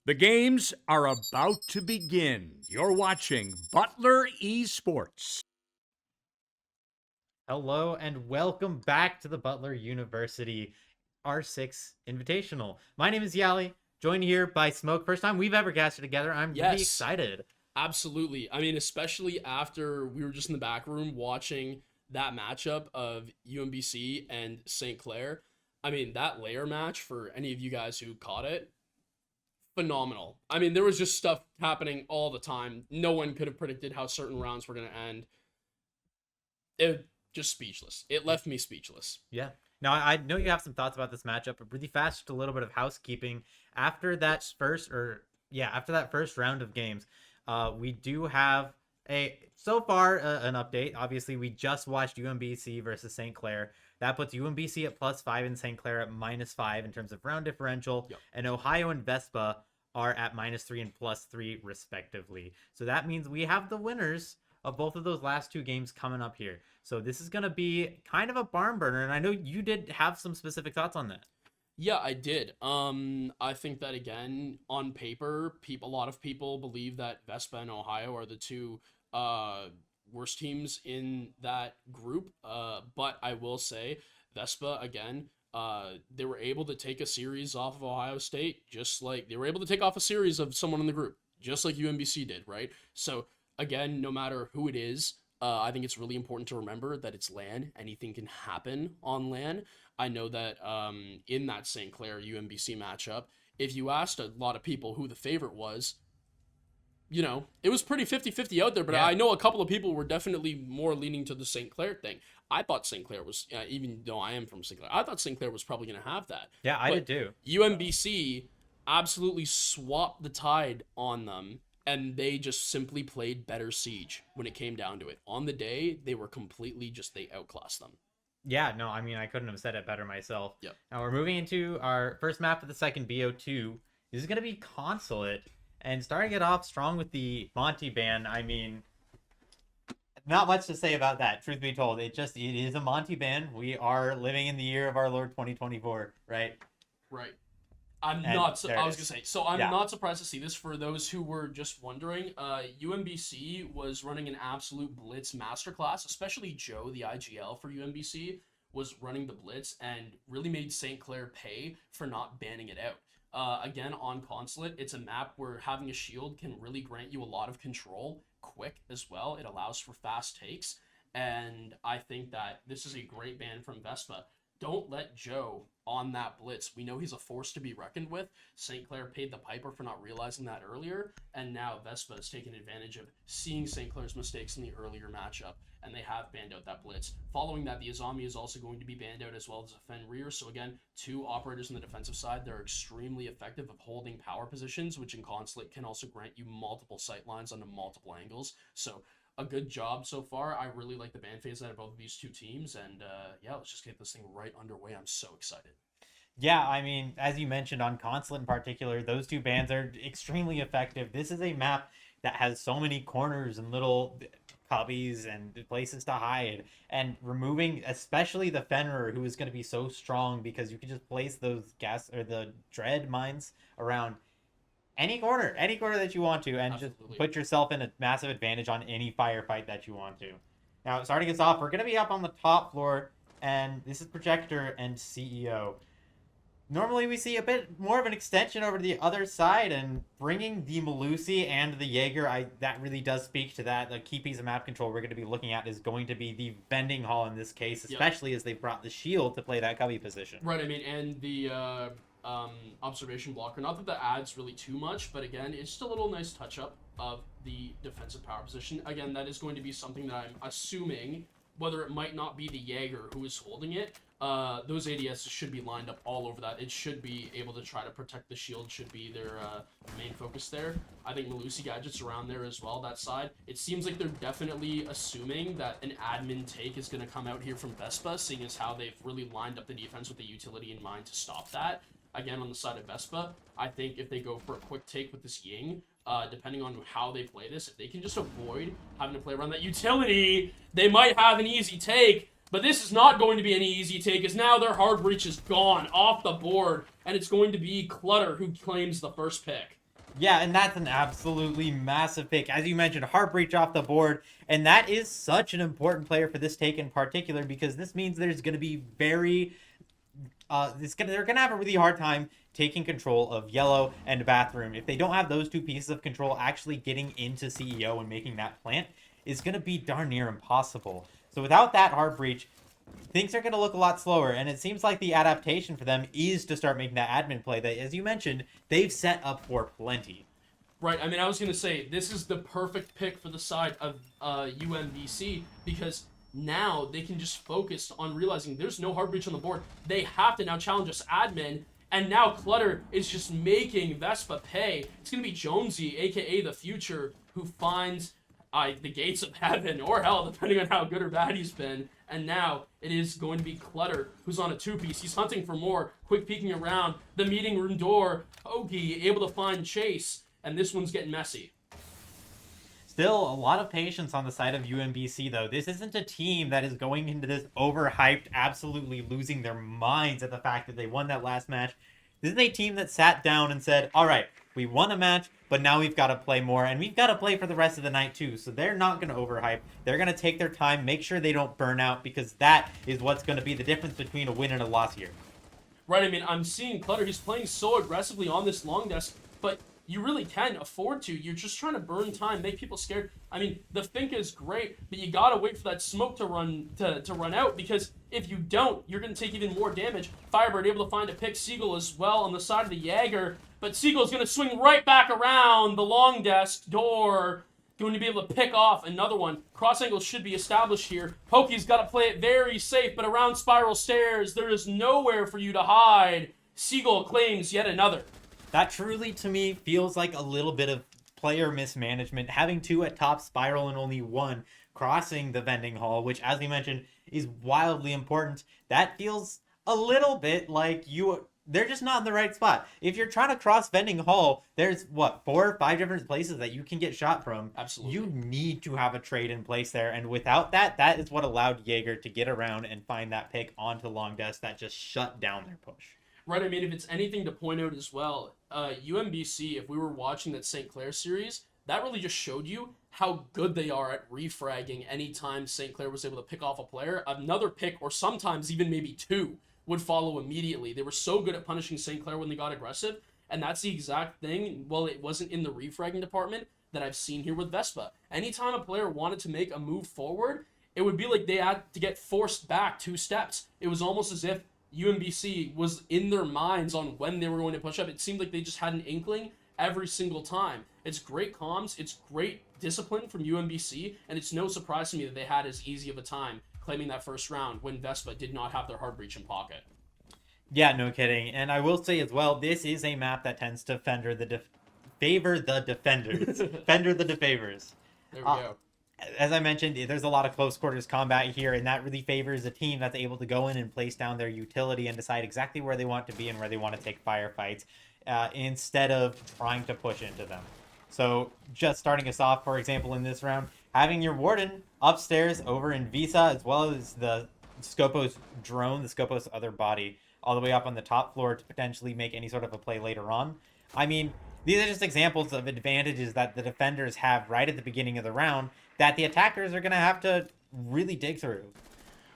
The games are about to begin. You're watching Butler Esports. Hello and welcome back to the Butler University R6 Invitational. My name is Yali, joined here by Smoke. First time we've ever casted together. I'm really excited. Absolutely. I mean, especially after we were just in the back room watching that matchup of UMBC and St. Clair. I mean, that layer match, for any of you guys who caught it, phenomenal. I mean, there was just stuff happening all the time. No one could have predicted how certain rounds were going to end. It just speechless. It left me speechless. Yeah. Now, I know you have some thoughts about this matchup, but really fast, just a little bit of housekeeping. After that first round of games, we do have an update. Obviously, we just watched UMBC versus St. Clair. That puts UMBC at +5 and St. Clair at -5 in terms of round differential. Yep. And Ohio and Vespa are at -3 and +3 respectively. So that means we have the winners of both of those last two games coming up here. So this is going to be kind of a barn burner. And I know you did have some specific thoughts on that. Yeah, I did. I think that, again, on paper, a lot of people believe that Vespa and Ohio are the two worst teams in that group. But I will say, Vespa, again, they were able to take a series off of Ohio State, just like they were able to take off a series of someone in the group, just like UMBC did, right? So, again, no matter who it is, I think it's really important to remember that it's LAN. Anything can happen on LAN. I know that in that St. Clair UMBC matchup, if you asked a lot of people who the favorite was, you know, it was pretty 50-50 out there, but yeah. I know a couple of people were definitely more leaning to the St. Clair thing. I thought St. Clair was, even though I am from St. Clair, I thought St. Clair was probably going to have that. Yeah, I did too. UMBC absolutely swapped the tide on them, and they just simply played better Siege when it came down to it. On the day, they were completely they outclassed them. Yeah, no, I mean, I couldn't have said it better myself. Yep. Now we're moving into our first map of the second BO2. This is going to be Consulate. And starting it off strong with the Monty ban, I mean, not much to say about that, truth be told. It is a Monty ban. We are living in the year of our Lord 2024, right? Right. I'm not surprised to see this. For those who were just wondering, UMBC was running an absolute blitz masterclass, especially Joe, the IGL for UMBC, was running the blitz and really made St. Clair pay for not banning it out. Again, on Consulate, it's a map where having a shield can really grant you a lot of control quick as well. It allows for fast takes, and I think that this is a great ban from Vespa. Don't let Joe on that blitz. We know he's a force to be reckoned with. St. Clair paid the piper for not realizing that earlier, and now Vespa has taken advantage of seeing St. Clair's mistakes in the earlier matchup, and they have banned out that blitz. Following that, the Azami is also going to be banned out, as well as a Fen Rear. So again, two operators on the defensive side. They're extremely effective of holding power positions, which in Consulate can also grant you multiple sight lines onto multiple angles. So a good job so far. I really like the ban phase out of both of these two teams, and yeah, let's just get this thing right underway. I'm so excited. Yeah, I mean, as you mentioned, on Consulate in particular, those two bans are extremely effective. This is a map that has so many corners and little cubbies and places to hide, and removing especially the Fenrir, who is going to be so strong because you can just place those the dread mines around any corner that you want to, and Absolutely. Just put yourself in a massive advantage on any firefight that you want to. Now, starting us off, we're going to be up on the top floor, and this is Projector and CEO. Normally, we see a bit more of an extension over to the other side, and bringing the Malusi and the Jaeger, that really does speak to that. The key piece of map control we're going to be looking at is going to be the Vending Hall in this case, especially as they brought the shield to play that cubby position. Right, I mean, and the observation blocker. Not that that adds really too much, but again, it's just a little nice touch-up of the defensive power position. Again, that is going to be something that I'm assuming, whether it might not be the Jaeger who is holding it, those ADS should be lined up all over that. It should be able to try to protect the shield, should be their main focus there. I think Malusi Gadget's around there as well, that side. It seems like they're definitely assuming that an admin take is going to come out here from Vespa, seeing as how they've really lined up the defense with the utility in mind to stop that. Again, on the side of Vespa, I think if they go for a quick take with this Ying, depending on how they play this, if they can just avoid having to play around that utility, they might have an easy take. But this is not going to be any easy take, as now their hard breach is gone off the board, and it's going to be Clutter who claims the first pick. Yeah, and that's an absolutely massive pick. As you mentioned, Heartbreach off the board, and that is such an important player for this take in particular because this means there's going to be they're going to have a really hard time taking control of Yellow and Bathroom. If they don't have those two pieces of control, actually getting into CEO and making that plant is going to be darn near impossible. So without that Heartbreach, things are going to look a lot slower, and it seems like the adaptation for them is to start making that admin play that, as you mentioned, they've set up for plenty. Right, I mean, I was going to say, this is the perfect pick for the side of UMBC, because now they can just focus on realizing there's no hard breach on the board. They have to now challenge us admin, and now Clutter is just making Vespa pay. It's going to be Jonesy, a.k.a. the Future, who finds the gates of heaven, or hell, depending on how good or bad he's been. And now it is going to be Clutter, who's on a two-piece. He's hunting for more, quick peeking around the meeting room door. Ogie able to find Chase, and this one's getting messy. Still, a lot of patience on the side of UMBC, though. This isn't a team that is going into this overhyped, absolutely losing their minds at the fact that they won that last match. This is a team that sat down and said, all right, we won a match, but now we've got to play more, and we've got to play for the rest of the night, too. So they're not going to overhype. They're going to take their time, make sure they don't burn out, because that is what's going to be the difference between a win and a loss here. Right, I mean, I'm seeing Clutter. He's playing so aggressively on this long desk, but you really can afford to. You're just trying to burn time, make people scared. I mean, the Fink is great, but you gotta wait for that smoke to run out, because if you don't, you're gonna take even more damage. Firebird able to find a pick. Siegel as well on the side of the Jaeger, but Siegel's gonna swing right back around the long desk door, going to be able to pick off another one. Cross angle should be established here. Pokey's got to play it very safe, but around Spiral Stairs, there is nowhere for you to hide. Siegel claims yet another. That truly, to me, feels like a little bit of player mismanagement. Having two at top Spiral and only one crossing the vending hall, which, as we mentioned, is wildly important. That feels a little bit like they're just not in the right spot. If you're trying to cross vending hall, there's, 4 or 5 different places that you can get shot from. Absolutely. You need to have a trade in place there, and without that, that is what allowed Jaeger to get around and find that pick onto long desk that just shut down their push. Right, I mean, if it's anything to point out as well, UMBC, if we were watching that St. Clair series, that really just showed you how good they are at refragging anytime St. Clair was able to pick off a player. Another pick, or sometimes even maybe 2, would follow immediately. They were so good at punishing St. Clair when they got aggressive, and that's the exact thing, well, it wasn't in the refragging department, that I've seen here with Vespa. Anytime a player wanted to make a move forward, it would be like they had to get forced back 2 steps. It was almost as if UMBC was in their minds on when they were going to push up. It seemed like they just had an inkling every single time. It's great comms, it's great discipline from UMBC, and it's no surprise to me that they had as easy of a time claiming that first round when Vespa did not have their hard breach in pocket. Yeah, no kidding. And I will say as well, this is a map that tends to favor the defenders. Fender the defavors. There we go. As I mentioned, there's a lot of close quarters combat here, and that really favors a team that's able to go in and place down their utility and decide exactly where they want to be and where they want to take firefights, instead of trying to push into them. So just starting us off, for example, in this round, having your Warden upstairs over in Visa, as well as the Scopos drone, the Scopos other body, all the way up on the top floor to potentially make any sort of a play later on. I mean, these are just examples of advantages that the defenders have right at the beginning of the round that the attackers are going to have to really dig through.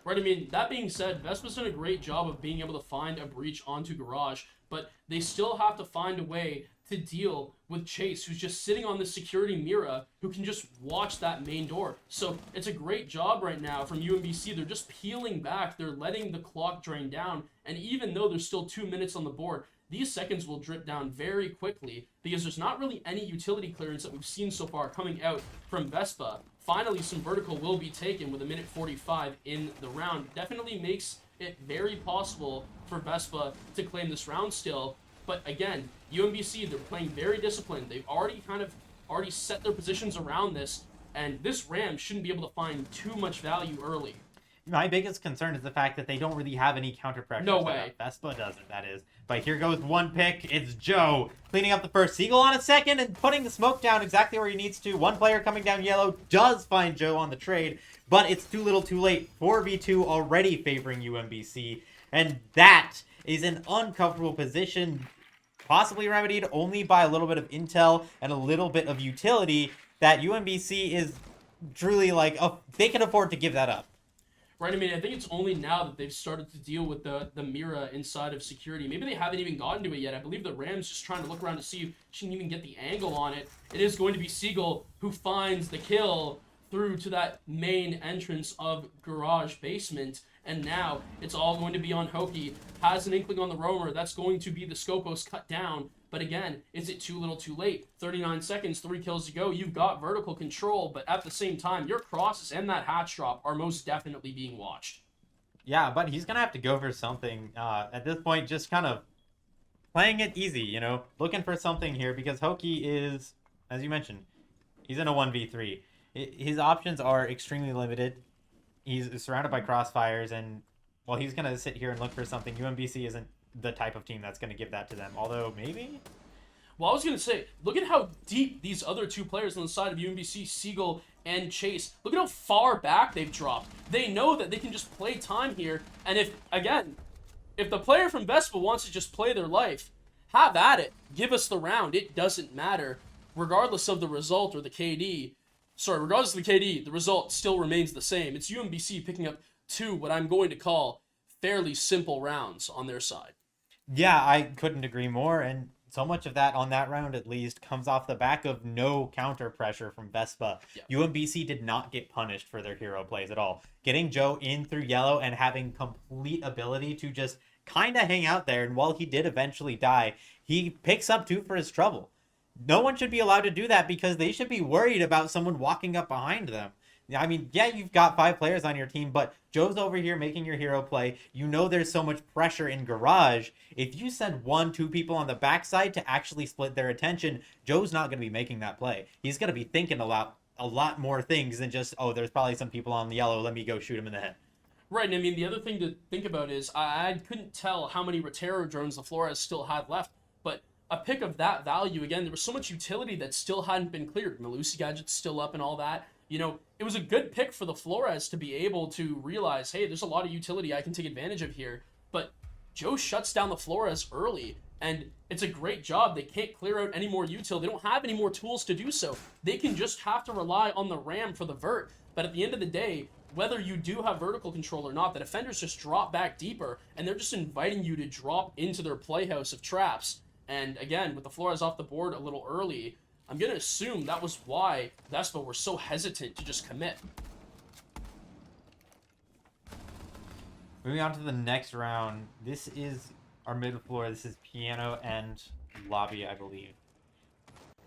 Right, I mean, that being said, Vespa's done a great job of being able to find a breach onto Garage, but they still have to find a way to deal with Chase, who's just sitting on the security Mira, who can just watch that main door. So it's a great job right now from UMBC. They're just peeling back. They're letting the clock drain down, and even though there's still 2 minutes on the board, these seconds will drip down very quickly because there's not really any utility clearance that we've seen so far coming out from Vespa. Finally, some vertical will be taken with 1:45 in the round. Definitely makes it very possible for Vespa to claim this round still. But again, UMBC, they're playing very disciplined. They've already set their positions around this, and this Ram shouldn't be able to find too much value early. My biggest concern is the fact that they don't really have any counter pressure. No way. Vespa doesn't, that is. But here goes one pick. It's Joe cleaning up the first. Siegel on a second and putting the smoke down exactly where he needs to. One player coming down yellow does find Joe on the trade, but it's too little too late. 4v2 already favoring UMBC, and that is an uncomfortable position. possibly remedied only by a little bit of intel and a little bit of utility that UMBC is truly like, they can afford to give that up. Right, I mean, I think it's only now that they've started to deal with the Mira inside of security. Maybe they haven't even gotten to it yet. I believe the Ram's just trying to look around to see if she can even get the angle on it. It is going to be Siegel who finds the kill through to that main entrance of Garage Basement. And now it's all going to be on Hoki. Has an inkling on the roamer. That's going to be the Scopos cut down. But again, is it too little too late? 39 seconds, 3 kills to go. You've got vertical control, but at the same time, your crosses and that hatch drop are most definitely being watched. Yeah, but he's going to have to go for something. At this point, just kind of playing it easy, looking for something here because Hoki is, as you mentioned, he's in a 1v3. His options are extremely limited. He's surrounded by crossfires, and well, he's going to sit here and look for something. UMBC isn't the type of team that's going to give that to them, although maybe. Well, I was going to say, look at how deep these other two players on the side of UMBC, Siegel and Chase, look at how far back they've dropped. They know that they can just play time here, and if the player from Vespa wants to just play their life, have at it. Give us the round. It doesn't matter. Regardless of the result or the KD, regardless of the KD, the result still remains the same. It's UMBC picking up 2, what I'm going to call fairly simple rounds on their side. Yeah, I couldn't agree more, and so much of that on that round at least comes off the back of no counter pressure from Vespa. Yeah. UMBC did not get punished for their hero plays at all. Getting Joe in through yellow and having complete ability to just kind of hang out there, and while he did eventually die, he picks up 2 for his trouble. No one should be allowed to do that because they should be worried about someone walking up behind them. I mean, yeah, you've got 5 players on your team, but Joe's over here making your hero play. There's so much pressure in Garage. If you send 1-2 people on the backside to actually split their attention, Joe's not going to be making that play. He's going to be thinking a lot more things than just, there's probably some people on the yellow, let me go shoot him in the head. Right, and I mean, the other thing to think about is I couldn't tell how many Rotero drones the Flores still had left, but a pick of that value, again, there was so much utility that still hadn't been cleared. Malusi gadget's still up and all that. It was a good pick for the Flores to be able to realize, hey, there's a lot of utility I can take advantage of here. But Joe shuts down the Flores early, and it's a great job. They can't clear out any more util. They don't have any more tools to do so. They can just have to rely on the Ram for the vert. But at the end of the day, whether you do have vertical control or not, the defenders just drop back deeper, and they're just inviting you to drop into their playhouse of traps. And again, with the Flores off the board a little early, I'm going to assume that was why Vespa were so hesitant to just commit. Moving on to the next round. This is our middle floor. This is piano and lobby, I believe.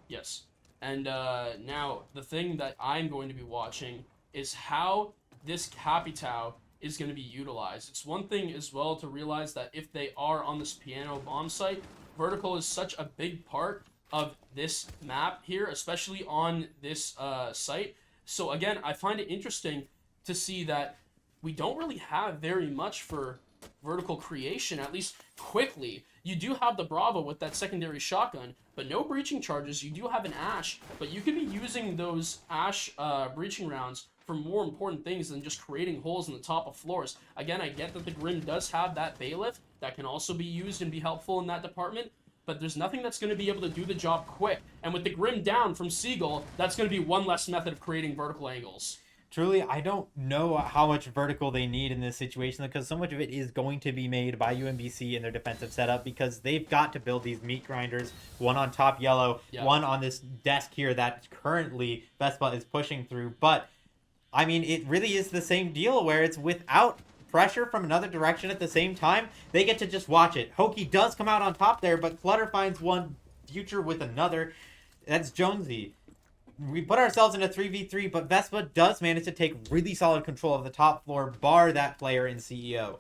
Yes. And now the thing that I'm going to be watching is how this Capitao is going to be utilized. It's one thing as well to realize that if they are on this piano bomb site, vertical is such a big part of this map here, especially on this site. So again, I find it interesting to see that we don't really have very much for vertical creation, at least quickly. You do have the Bravo with that secondary shotgun, but no breaching charges. You do have an Ash, but you could be using those Ash breaching rounds for more important things than just creating holes in the top of floors. Again, I get that the Grim does have that bailiff that can also be used and be helpful in that department, but there's nothing that's going to be able to do the job quick. And with the Grim down from Siegel, that's going to be one less method of creating vertical angles. Truly, I don't know how much vertical they need in this situation because so much of it is going to be made by UMBC in their defensive setup because they've got to build these meat grinders, one on top yellow, one on this desk here that currently Vespa is pushing through. But, I mean, it really is the same deal where it's without pressure from another direction at the same time. They get to just watch it. Hoki does come out on top there, but Clutter finds one future with another. That's Jonesy. We put ourselves in a 3v3, but Vespa does manage to take really solid control of the top floor, bar that player in CEO.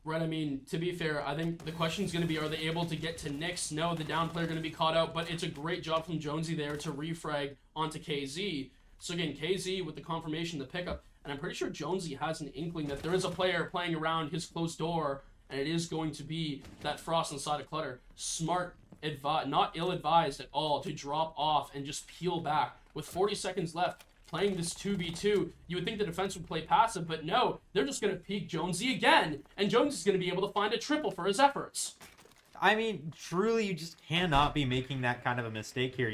Right, I mean, to be fair, I think the question is going to be, are they able to get to Nyx? No, the down player going to be caught out, but it's a great job from Jonesy there to refrag onto KZ. So again, KZ with the confirmation, the pickup, and I'm pretty sure Jonesy has an inkling that there is a player playing around his closed door, and it is going to be that Frost inside of Clutter. Smart, not ill-advised at all to drop off and just peel back. With 40 seconds left, playing this 2v2, you would think the defense would play passive, but no, they're just going to peek Jonesy again, and Jonesy's going to be able to find a triple for his efforts. I mean, truly, you just cannot be making that kind of a mistake here.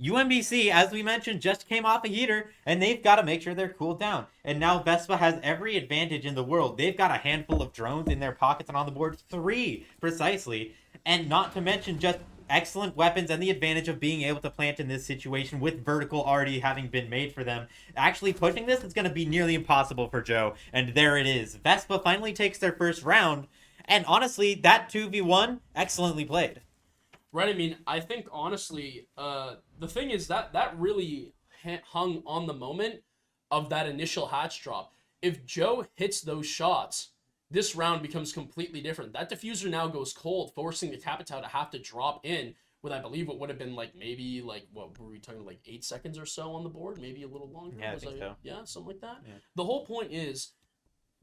UMBC, as we mentioned, just came off a heater, and they've got to make sure they're cooled down. And now Vespa has every advantage in the world. They've got a handful of drones in their pockets and on the board, 3 precisely. And not to mention just excellent weapons and the advantage of being able to plant in this situation with vertical already having been made for them. Actually pushing this is going to be nearly impossible for Joe. And there it is. Vespa finally takes their first round. And honestly, that 2v1, excellently played. Right, I mean, I think, honestly, the thing is that really hung on the moment of that initial hatch drop. If Joe hits those shots, this round becomes completely different. That diffuser now goes cold, forcing the Capitao to have to drop in with, I believe, what would have been, what were we talking, 8 seconds or so on the board? Maybe a little longer? Yeah, I think so. Yeah, something like that? Yeah. The whole point is,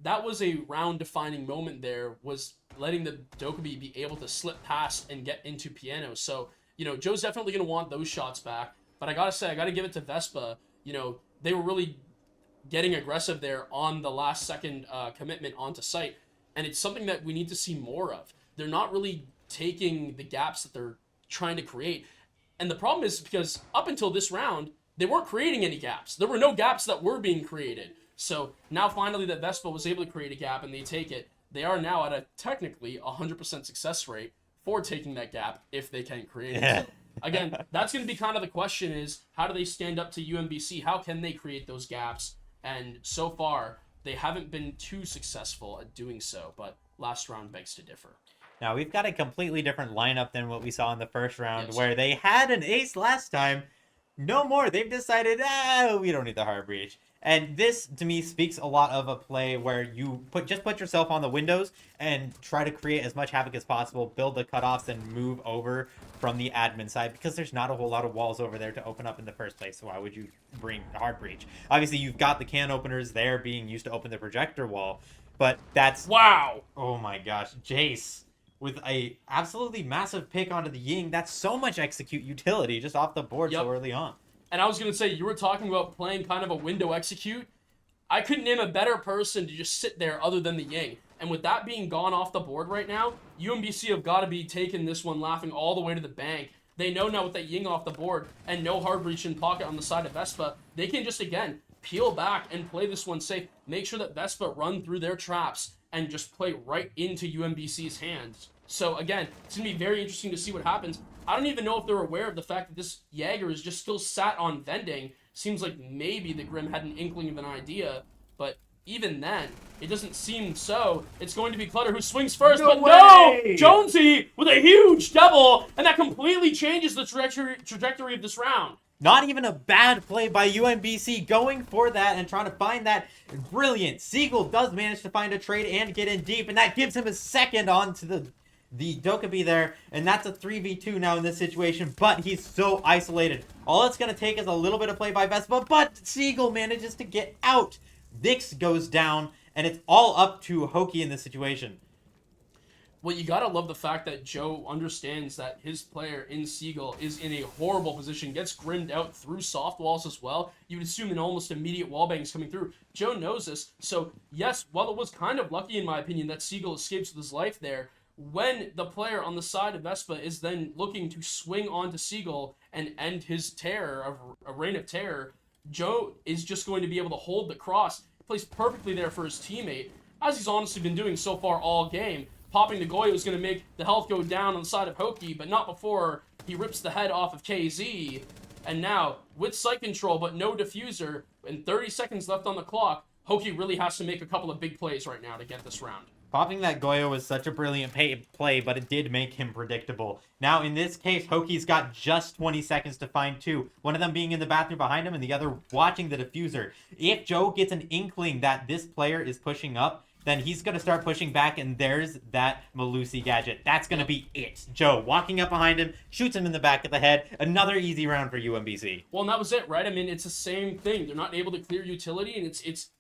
that was a round-defining moment there, was letting the Dokkaebi be able to slip past and get into Piano. So, Joe's definitely going to want those shots back. But I got to say, I got to give it to Vespa. They were really getting aggressive there on the last-second commitment onto site. And it's something that we need to see more of. They're not really taking the gaps that they're trying to create. And the problem is because up until this round, they weren't creating any gaps. There were no gaps that were being created. So now finally that Vespa was able to create a gap and they take it, they are now at a technically 100% success rate for taking that gap if they can create it. So, again, that's going to be kind of the question is, how do they stand up to UMBC? How can they create those gaps? And so far, they haven't been too successful at doing so, but last round begs to differ. Now, we've got a completely different lineup than what we saw in the first round, Yes. where they had an ace last time. No more. They've decided, we don't need the hard breach. And this, to me, speaks a lot of a play where you put yourself on the windows and try to create as much havoc as possible, build the cutoffs, and move over from the admin side, because there's not a whole lot of walls over there to open up in the first place. So why would you bring hard breach? Obviously, you've got the can openers there being used to open the projector wall, but that's... Wow! Oh my gosh. Jace with a absolutely massive pick onto the Ying. That's so much execute utility just off the board so early on. And I was going to say, you were talking about playing kind of a window execute. I couldn't name a better person to just sit there other than the Ying. And with that being gone off the board right now, UMBC have got to be taking this one laughing all the way to the bank. They know now with that Ying off the board and no hard breach in pocket on the side of Vespa, they can just, again, peel back and play this one safe. Make sure that Vespa run through their traps and just play right into UMBC's hands. So, again, it's going to be very interesting to see what happens. I don't even know if they're aware of the fact that this Jaeger is just still sat on vending. Seems like maybe the Grim had an inkling of an idea, but even then, it doesn't seem so. It's going to be Clutter who swings first, no! Jonesy with a huge double, and that completely changes the trajectory of this round. Not even a bad play by UMBC going for that and trying to find that. Brilliant. Siegel does manage to find a trade and get in deep, and that gives him a second onto the Dokkaebi there, and that's a 3v2 now in this situation, but he's so isolated. All it's going to take is a little bit of play by Vespa, but Siegel manages to get out. Vix goes down, and it's all up to Hoki in this situation. Well, you gotta love the fact that Joe understands that his player in Siegel is in a horrible position, gets grimmed out through soft walls as well. You would assume an almost immediate wallbang's coming through. Joe knows this, so yes, while it was kind of lucky in my opinion that Siegel escapes with his life there, when the player on the side of Vespa is then looking to swing onto Siegel and end his terror, of a reign of terror, Joe is just going to be able to hold the cross, plays perfectly there for his teammate, as he's honestly been doing so far all game. Popping the Goyo is going to make the health go down on the side of Hoki, but not before he rips the head off of KZ. And now, with sight control but no diffuser, and 30 seconds left on the clock, Hoki really has to make a couple of big plays right now to get this round. Popping that Goyo was such a brilliant play, but it did make him predictable. Now, in this case, Hoki's got just 20 seconds to find two. One of them being in the bathroom behind him, and the other watching the diffuser. If Joe gets an inkling that this player is pushing up, then he's going to start pushing back, and there's that Malusi gadget. That's going to be it. Joe walking up behind him, shoots him in the back of the head. Another easy round for UMBC. Well, and that was it, right? I mean, it's the same thing. They're not able to clear utility, and it's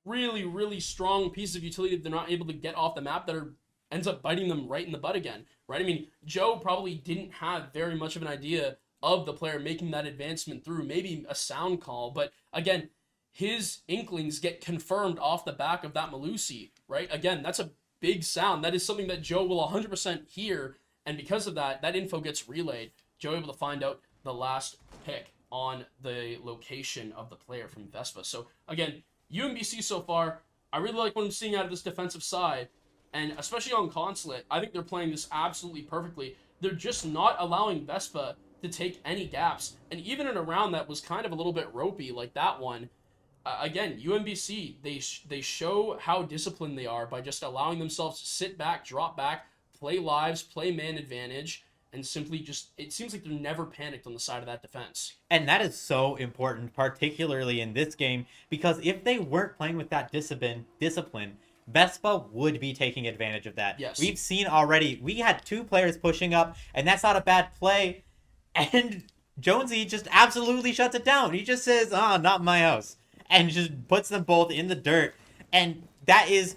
really, really strong piece of utility that they're not able to get off the map that ends up biting them right in the butt again, right? I mean, Joe probably didn't have very much of an idea of the player making that advancement through, maybe a sound call, but again, his inklings get confirmed off the back of that Malusi, right? Again, that's a big sound. That is something that Joe will 100% hear And because of that, that info gets relayed. Joe able to find out the last pick on the location of the player from Vespa. So again, UMBC so far, I really like what I'm seeing out of this defensive side. And especially on Consulate, I think they're playing this absolutely perfectly. They're just not allowing Vespa to take any gaps. And even in a round that was kind of a little bit ropey, like that one, again, UMBC, they show how disciplined they are by just allowing themselves to sit back, drop back, play lives, play man advantage, and simply just, it seems like they're never panicked on the side of that defense. And that is so important, particularly in this game, because if they weren't playing with that discipline, Vespa would be taking advantage of that. Yes. We've seen already, we had 2 players pushing up, and that's not a bad play. And Jonesy just absolutely shuts it down. He just says, not my house. And just puts them both in the dirt. And that is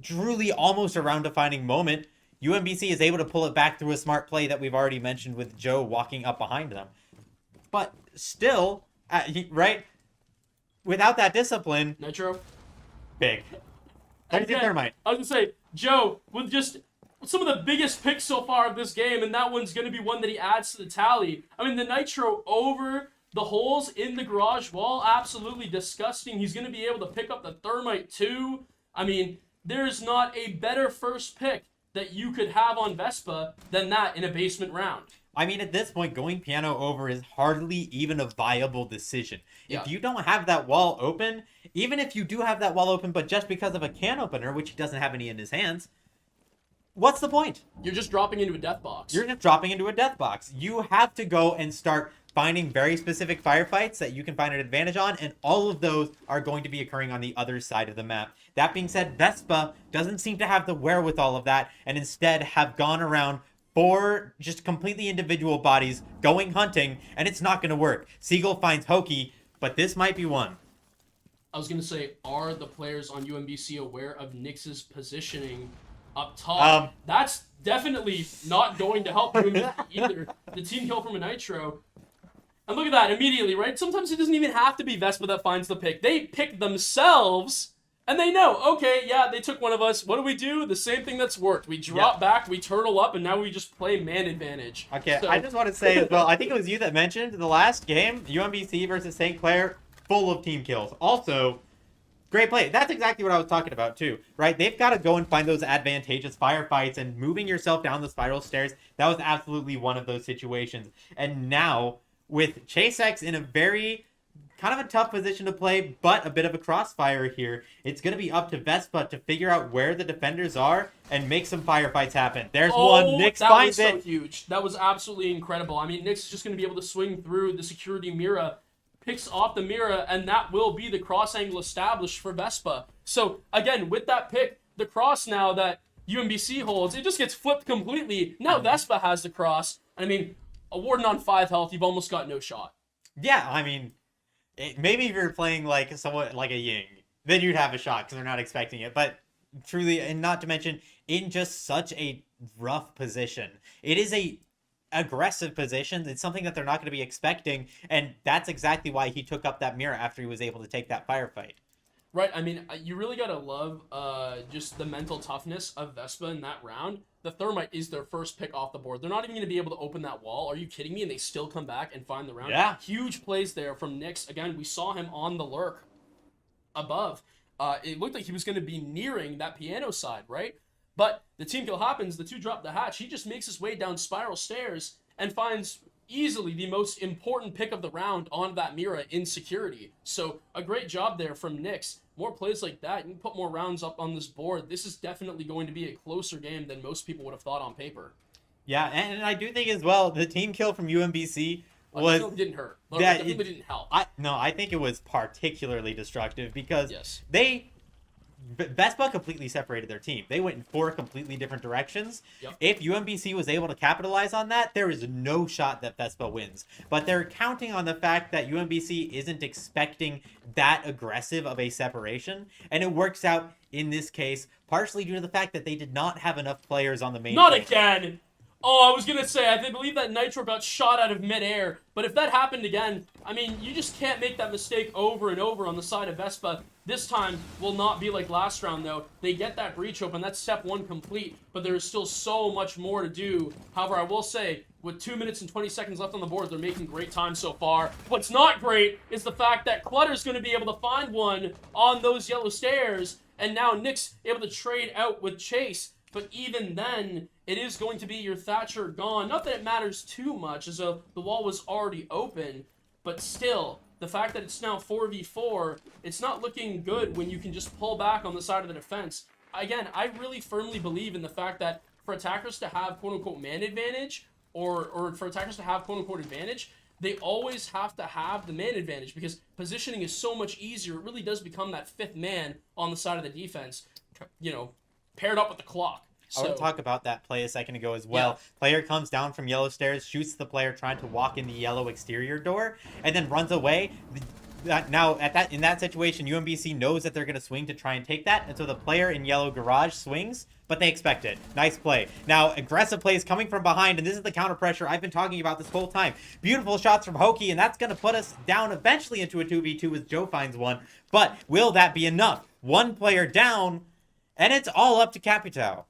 truly almost a round-defining moment. UMBC is able to pull it back through a smart play that we've already mentioned with Joe walking up behind them. But still, right? Without that discipline... Nitro? Big. There's the thermite. I was going to say, Joe, with just some of the biggest picks so far of this game, and that one's going to be one that he adds to the tally. I mean, the Nitro over the holes in the garage wall, absolutely disgusting. He's going to be able to pick up the thermite too. I mean, there's not a better first pick that you could have on Vespa than that in a basement round. I mean, at this point, going piano over is hardly even a viable decision. Yeah. If you don't have that wall open, even if you do have that wall open, but just because of a can opener, which he doesn't have any in his hands, what's the point? You're just dropping into a death box. You're just dropping into a death box. You have to go and start finding very specific firefights that you can find an advantage on, and all of those are going to be occurring on the other side of the map. That being said, Vespa doesn't seem to have the wherewithal of that, and instead have gone around 4 just completely individual bodies going hunting, and it's not going to work. Siegel finds Hoki, but this might be one. I was going to say, are the players on UMBC aware of Nyx's positioning up top? That's definitely not going to help UMBC either. The team kill from a Nitro. And look at that, immediately, right? Sometimes it doesn't even have to be Vespa that finds the pick. They pick themselves, and they know, okay, yeah, they took one of us. What do? The same thing that's worked. We drop back, we turtle up, and now we just play man advantage. Okay, So... I just want to say as well, I think it was you that mentioned the last game, UMBC versus St. Clair, full of team kills. Also, great play. That's exactly what I was talking about, too, right? They've got to go and find those advantageous firefights, and moving yourself down the spiral stairs, that was absolutely one of those situations. And now, with Chase X in a very kind of a tough position to play, but a bit of a crossfire here, it's going to be up to Vespa to figure out where the defenders are and make some firefights happen. There's one. Nyx finds it. That was so huge. That was absolutely incredible. I mean, Nyx is just going to be able to swing through the security Mira, picks off the Mira, and that will be the cross angle established for Vespa. So, again, with that pick, the cross now that UMBC holds, it just gets flipped completely. Now Vespa has the cross. I mean, a Warden on 5 health, you've almost got no shot. Yeah, I mean, maybe if you're playing like somewhat like a Ying, then you'd have a shot because they're not expecting it. But truly, and not to mention, in just such a rough position. It is a aggressive position. It's something that they're not going to be expecting, and that's exactly why he took up that mirror after he was able to take that firefight. Right, I mean, you really gotta love just the mental toughness of Vespa in that round. The Thermite is their first pick off the board. They're not even going to be able to open that wall. Are you kidding me? And they still come back and find the round. Yeah. Huge plays there from Nyx. Again, we saw him on the lurk above. It looked like he was going to be nearing that piano side, right? But the team kill happens. The 2 drop the hatch. He just makes his way down spiral stairs and finds easily the most important pick of the round on that Mira in security. So a great job there from Nyx. More plays like that, you can put more rounds up on this board. This is definitely going to be a closer game than most people would have thought on paper. Yeah, and I do think as well, the team kill from UMBC was... It didn't hurt. It that definitely didn't help. I think it was particularly destructive because Yes. Vespa completely separated their team. They went in 4 completely different directions. Yep. If UMBC was able to capitalize on that, there is no shot that Vespa wins. But they're counting on the fact that UMBC isn't expecting that aggressive of a separation. And it works out in this case, partially due to the fact that they did not have enough players on the main Not plane. again! Oh, I was going to say, I believe that Nitro got shot out of midair. But if that happened again, I mean, you just can't make that mistake over and over on the side of Vespa. This time will not be like last round, though. They get that breach open. That's step 1 complete, but there is still so much more to do. However, I will say, with 2 minutes and 20 seconds left on the board, they're making great time so far. What's not great is the fact that Clutter's going to be able to find one on those yellow stairs, and now Nick's able to trade out with Chase. But even then, it is going to be your Thatcher gone. Not that it matters too much, as though the wall was already open, but still, the fact that it's now 4v4, it's not looking good when you can just pull back on the side of the defense. Again, I really firmly believe in the fact that for attackers to have quote-unquote man advantage, or for attackers to have quote-unquote advantage, they always have to have the man advantage, because positioning is so much easier. It really does become that 5th man on the side of the defense, you know, paired up with the clock. I want to talk about that play a second ago as well. Yeah. Player comes down from yellow stairs, shoots the player trying to walk in the yellow exterior door, and then runs away. Now, in that situation, UMBC knows that they're going to swing to try and take that, and so the player in yellow garage swings, but they expect it. Nice play. Now, aggressive plays coming from behind, and this is the counter pressure I've been talking about this whole time. Beautiful shots from Hoki, and that's going to put us down eventually into a 2v2 as Joe finds one. But will that be enough? One player down, and it's all up to Capitao.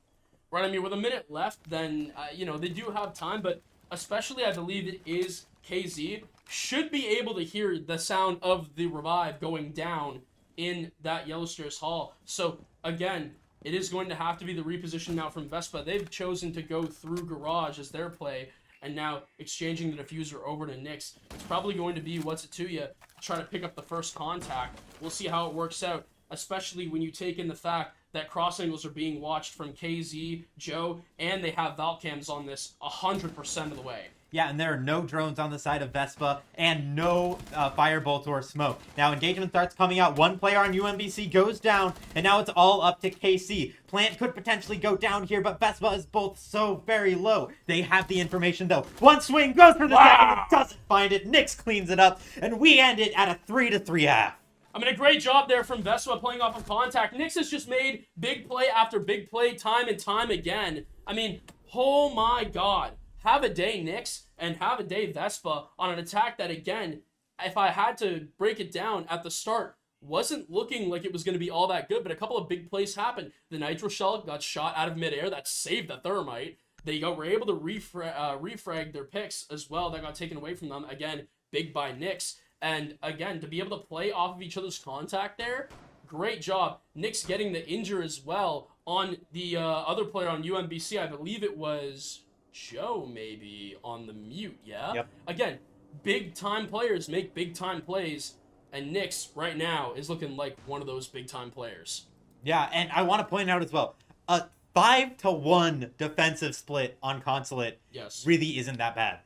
Right, I mean, with a minute left, then, you know, they do have time, but especially I believe it is KZ, should be able to hear the sound of the revive going down in that Yellow Stairs Hall. So, again, it is going to have to be the reposition now from Vespa. They've chosen to go through Garage as their play, and now exchanging the diffuser over to Nyx. It's probably going to be what's it to you, try to pick up the first contact. We'll see how it works out, especially when you take in the fact that cross angles are being watched from KZ, Joe, and they have Valcams on this 100% of the way. Yeah, and there are no drones on the side of Vespa and no firebolt or smoke. Now, engagement starts coming out. One player on UMBC goes down, and now it's all up to KC. Plant could potentially go down here, but Vespa is both so very low. They have the information, though. One swing goes for the second, and doesn't find it. Nyx cleans it up, and we end it at a 3-3.5. I mean, a great job there from Vespa playing off of contact. Nyx has just made big play after big play time and time again. I mean, oh my God. Have a day, Nyx, and have a day, Vespa, on an attack that, again, if I had to break it down at the start, wasn't looking like it was going to be all that good, but a couple of big plays happened. The Nitro Shell got shot out of midair. That saved the Thermite. They were able to refrag their picks as well. That got taken away from them. Again, big by Nyx. And again, to be able to play off of each other's contact there, great job. Nyx getting the injure as well on the other player on UMBC. I believe it was Joe, maybe, on the mute, yeah? Yep. Again, big-time players make big-time plays, and Nyx, right now, is looking like one of those big-time players. Yeah, and I want to point out as well, a 5-1 defensive split on Consulate really isn't that bad.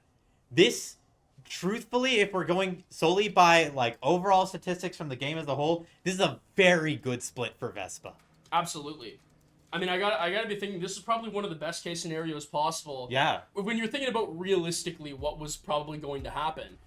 This... Truthfully, if we're going solely by like overall statistics from the game as a whole, this is a very good split for Vespa. Absolutely. I mean, I gotta be thinking this is probably one of the best case scenarios possible. Yeah. When you're thinking about realistically what was probably going to happen.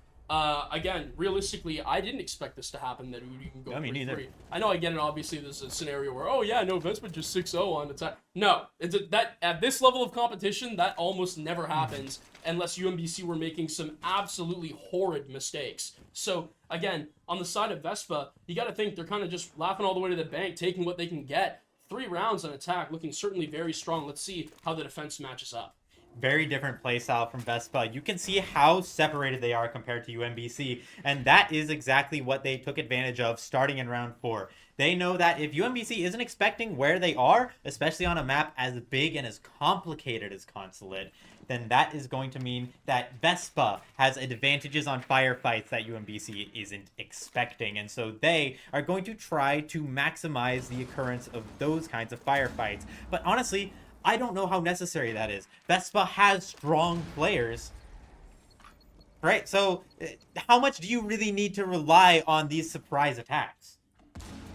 Again, realistically, I didn't expect this to happen, that you can go 3-3. I know I get it, obviously, there's a scenario where, oh yeah, no, Vespa just 6-0 on attack. No, that at this level of competition, that almost never happens unless UMBC were making some absolutely horrid mistakes. So, again, on the side of Vespa, you gotta think they're kind of just laughing all the way to the bank, taking what they can get. 3 rounds on attack, looking certainly very strong. Let's see how the defense matches up. Very different playstyle from Vespa. You can see how separated they are compared to UMBC, and that is exactly what they took advantage of starting in round 4. They know that if UMBC isn't expecting where they are, especially on a map as big and as complicated as Consulate, then that is going to mean that Vespa has advantages on firefights that UMBC isn't expecting, and so they are going to try to maximize the occurrence of those kinds of firefights. But honestly, I don't know how necessary that is. Vespa has strong players, right? So how much do you really need to rely on these surprise attacks?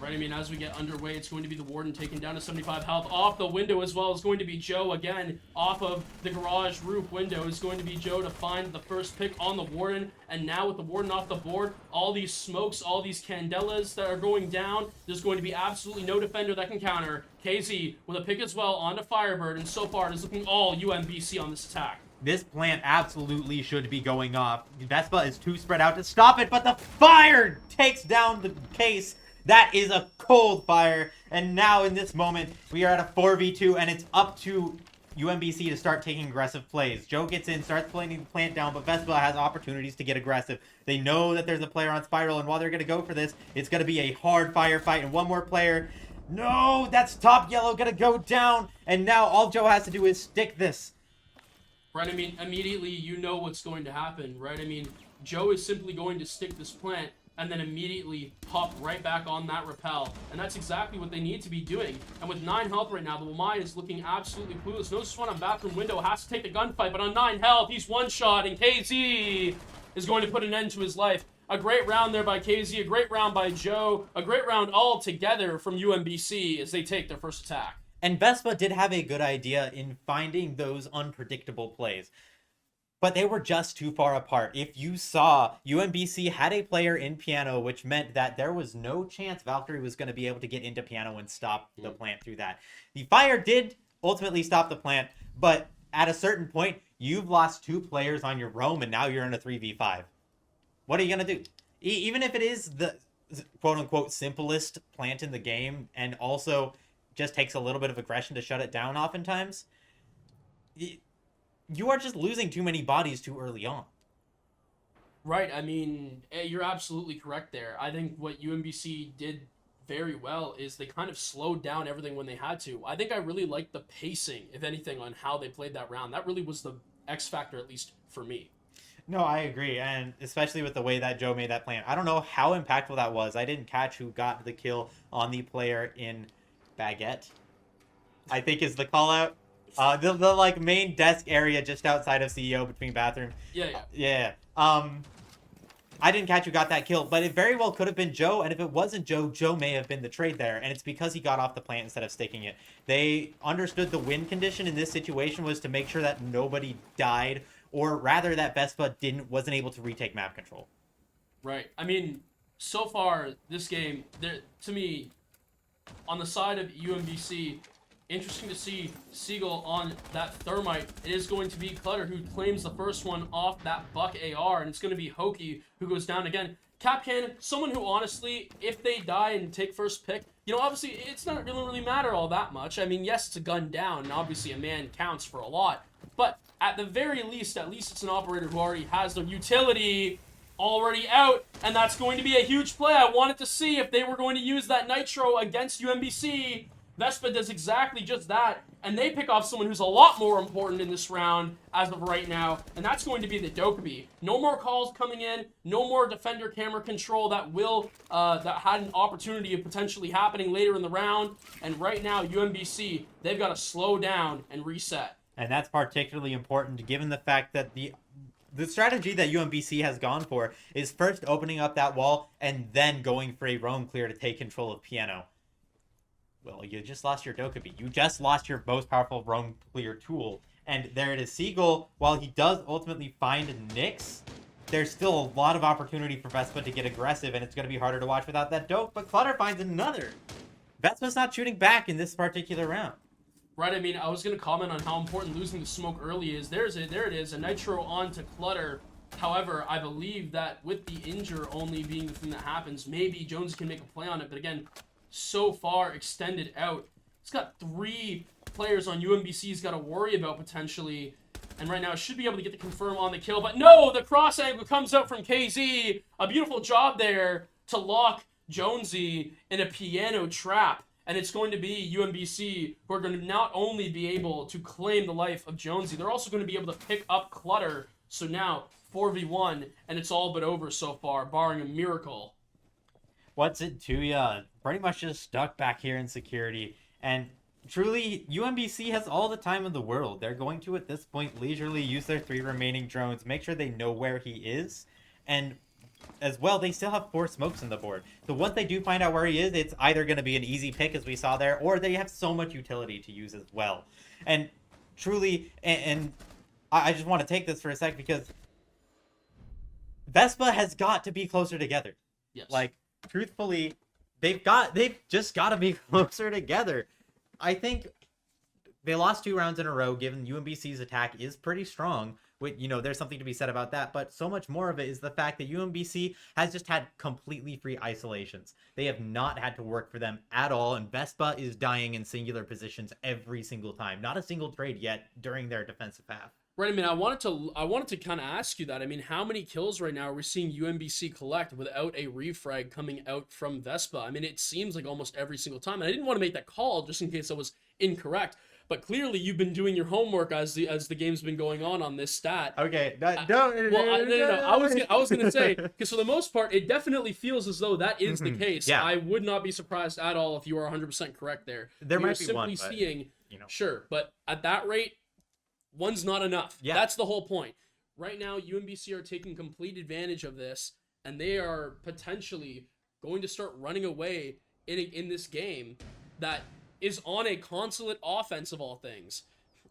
Right, I mean, as we get underway, it's going to be the Warden taking down to 75 health off the window, as well as going to be Joe again off of the garage roof window. Is going to be Joe to find the first pick on the Warden, and now with the Warden off the board, all these smokes, all these candelas that are going down, there's going to be absolutely no defender that can counter. KZ with a pick as well onto Firebird, and so far it is looking all UMBC on this attack. This plant absolutely should be going off. Vespa is too spread out to stop it, but the fire takes down the case. That is a cold fire. And now in this moment, we are at a 4v2, and it's up to UMBC to start taking aggressive plays. Joe gets in, starts playing the plant down, but Vespa has opportunities to get aggressive. They know that there's a player on Spiral, and while they're going to go for this, it's going to be a hard firefight, and one more player. No, that's top yellow going to go down, and now all Joe has to do is stick this. Right, I mean, immediately you know what's going to happen, right? I mean, Joe is simply going to stick this plant and then immediately pop right back on that rappel. And that's exactly what they need to be doing. And with 9 health right now, the Wamai is looking absolutely clueless. Notice one on bathroom window, has to take the gunfight, but on 9 health, he's one-shot, and KZ is going to put an end to his life. A great round there by KZ, a great round by Joe, a great round all together from UMBC as they take their first attack. And Vespa did have a good idea in finding those unpredictable plays, but they were just too far apart. If you saw, UMBC had a player in Piano, which meant that there was no chance Valkyrie was going to be able to get into Piano and stop the plant through that. The fire did ultimately stop the plant, but at a certain point, you've lost 2 players on your roam, and now you're in a 3v5. What are you going to do? Even if it is the quote-unquote simplest plant in the game, and also just takes a little bit of aggression to shut it down oftentimes, you are just losing too many bodies too early on. Right, I mean, you're absolutely correct there. I think what UMBC did very well is they kind of slowed down everything when they had to. I think I really liked the pacing, if anything, on how they played that round. That really was the X factor, at least for me. No, I agree, and especially with the way that Joe made that plan. I don't know how impactful that was. I didn't catch who got the kill on the player in Baguette, I think is the call out. The like main desk area just outside of CEO between bathroom. Yeah. I didn't catch who got that kill, but it very well could have been Joe, and if it wasn't Joe, Joe may have been the trade there, and it's because he got off the plant instead of sticking it. They understood the win condition in this situation was to make sure that nobody died, or rather that Vespa wasn't able to retake map control. Right. I mean, so far this game, to me, on the side of UMBC, interesting to see Seagull on that Thermite. It is going to be Clutter who claims the first one off that Buck AR, and it's going to be Hoki who goes down again. Cap Cannon, someone who honestly, if they die and take first pick, you know, obviously it's not really matter all that much. I mean, yes, it's a gun down, and obviously a man counts for a lot, but at the very least, it's an operator who already has their utility already out, and that's going to be a huge play. I wanted to see if they were going to use that Nitro against UMBC. Vespa does exactly just that, and they pick off someone who's a lot more important in this round as of right now, and that's going to be the Dokkaebi. No more calls coming in, no more defender camera control that had an opportunity of potentially happening later in the round, and right now UMBC, they've got to slow down and reset. And that's particularly important given the fact that the strategy that UMBC has gone for is first opening up that wall and then going for a roam clear to take control of Piano. Well, you just lost your Dokkaebi. You just lost your most powerful roam clear tool. And there it is. Seagull, while he does ultimately find Nyx, there's still a lot of opportunity for Vespa to get aggressive, and it's going to be harder to watch without that dope. But Clutter finds another. Vespa's not shooting back in this particular round. Right, I mean, I was going to comment on how important losing the smoke early is. There it is, a Nitro onto Clutter. However, I believe that with the injure only being the thing that happens, maybe Jones can make a play on it. But again, so far extended out. He's got 3 players on UMBC he's got to worry about potentially. And right now should be able to get the confirm on the kill. But no, the cross angle comes out from KZ. A beautiful job there to lock Jonesy in a Piano trap. And it's going to be UMBC who are going to not only be able to claim the life of Jonesy, they're also going to be able to pick up Clutter. So now 4v1, and it's all but over so far, barring a miracle. What's it to ya? Pretty much just stuck back here in security. And truly, UMBC has all the time in the world. They're going to, at this point, leisurely use their 3 remaining drones, make sure they know where he is, and as well, they still have 4 smokes in the board. So once they do find out where he is, it's either going to be an easy pick, as we saw there, or they have so much utility to use as well. And truly, and I just want to take this for a sec, because Vespa has got to be closer together. Yes. Like, truthfully, they've just got to be closer together. I think they lost 2 rounds in a row, given UMBC's attack is pretty strong. There's something to be said about that, but so much more of it is the fact that UMBC has just had completely free isolations. They have not had to work for them at all, and Vespa is dying in singular positions every single time. Not a single trade yet during their defensive half. Right, I mean, I wanted to kind of ask you that. I mean, how many kills right now are we seeing UMBC collect without a refrag coming out from Vespa? I mean, it seems like almost every single time. And I didn't want to make that call just in case I was incorrect. But clearly, you've been doing your homework as the game's been going on this stat. Okay, no. I was gonna say, because for the most part, it definitely feels as though that is the case. Yeah. I would not be surprised at all if you are 100% correct there. There You're might be one, simply but, seeing, sure, but at that rate, one's not enough. Yeah. That's the whole point. Right now, UMBC are taking complete advantage of this, and they are potentially going to start running away in this game that is on a consulate offense of all things.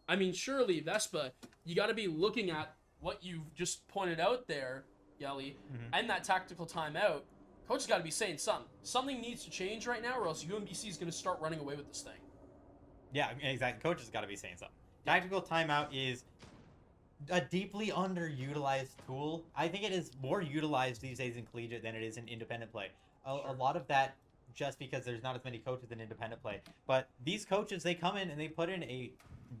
I mean, surely, Vespa, you got to be looking at what you've just pointed out there, Yelly, and that tactical timeout. Coach has got to be saying something. Something needs to change right now, or else UMBC is going to start running away with this thing. Yeah, exactly. Coach has got to be saying something. Tactical timeout is a deeply underutilized tool. I think it is more utilized these days in collegiate than it is in independent play. A lot of that just because there's not as many coaches in independent play. But these coaches, they come in and they put in a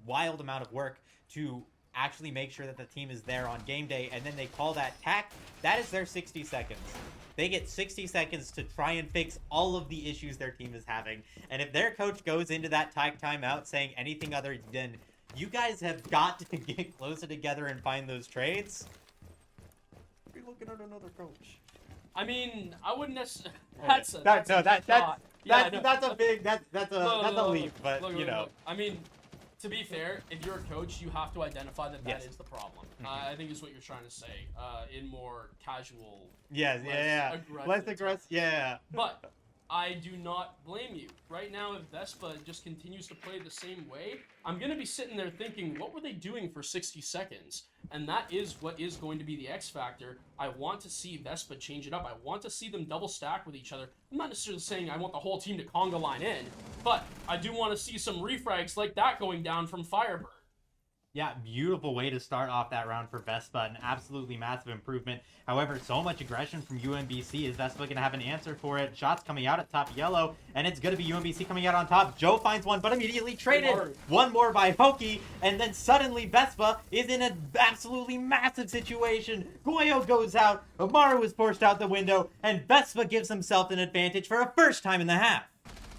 wild amount of work to actually make sure that the team is there on game day, and then they call that tack. That is their 60 seconds. They get 60 seconds to try and fix all of the issues their team is having. And if their coach goes into that timeout saying anything other than, you guys have got to get closer together and find those trades, we're looking at another coach. I mean, I wouldn't necessarily. That's a leap, but Look. I mean, to be fair, if you're a coach, you have to identify that Yes. is the problem. I think is what you're trying to say, in more casual. Yes, less aggressive. Yeah. But I do not blame you. Right now, if Vespa just continues to play the same way, I'm going to be sitting there thinking, what were they doing for 60 seconds? And that is what is going to be the X factor. I want to see Vespa change it up. I want to see them double stack with each other. I'm not necessarily saying I want the whole team to conga line in, but I do want to see some refrags like that going down from Firebird. Yeah, beautiful way to start off that round for Vespa. An absolutely massive improvement. However, so much aggression from UMBC. Is Vespa going to have an answer for it? Shots coming out at top yellow, and it's going to be UMBC coming out on top. Joe finds one, but immediately traded. One more by Hoki, and then suddenly Vespa is in an absolutely massive situation. Goyo goes out, Amaru is forced out the window, and Vespa gives himself an advantage for a first time in the half.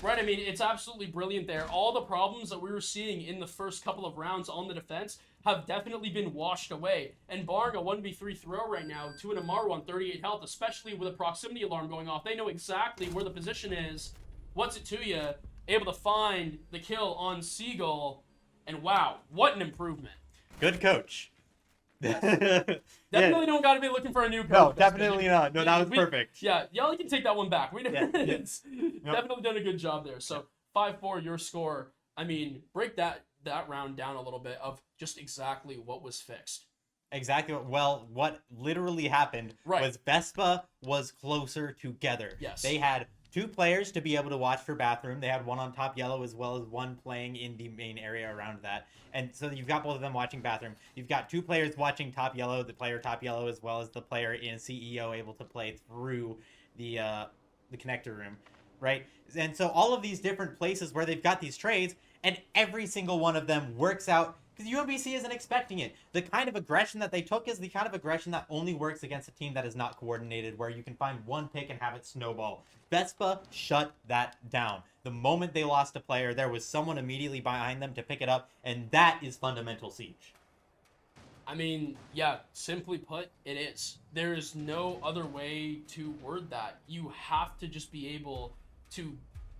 Right, I mean, it's absolutely brilliant there. All the problems that we were seeing in the first couple of rounds on the defense have definitely been washed away. And barring a 1v3 throw right now to an Amaru on 38 health, especially with a proximity alarm going off, they know exactly where the position is. What's it to you? Able to find the kill on Seagull. And wow, what an improvement. Good coach. Definitely don't got to be looking for a new coach. No, definitely not. No, that was perfect. Yeah, y'all can take that one back. It's definitely done a good job there. So 5-4, your score. I mean, break that round down a little bit of just exactly what was fixed. Exactly. Well, what literally happened was Vespa was closer together. Yes. They had 2 players to be able to watch for bathroom. They had one on top yellow as well as one playing in the main area around that. And so you've got both of them watching bathroom. You've got 2 players watching top yellow, the player top yellow, as well as the player in CEO able to play through the connector room, right? And so all of these different places where they've got these trades, and every single one of them works out because UMBC isn't expecting it. The kind of aggression that they took is the kind of aggression that only works against a team that is not coordinated, where you can find one pick and have it snowball. Vespa shut that down. The moment they lost a player, there was someone immediately behind them to pick it up, and that is fundamental siege. I mean, yeah, simply put, it is. There is no other way to word that. You have to just be able to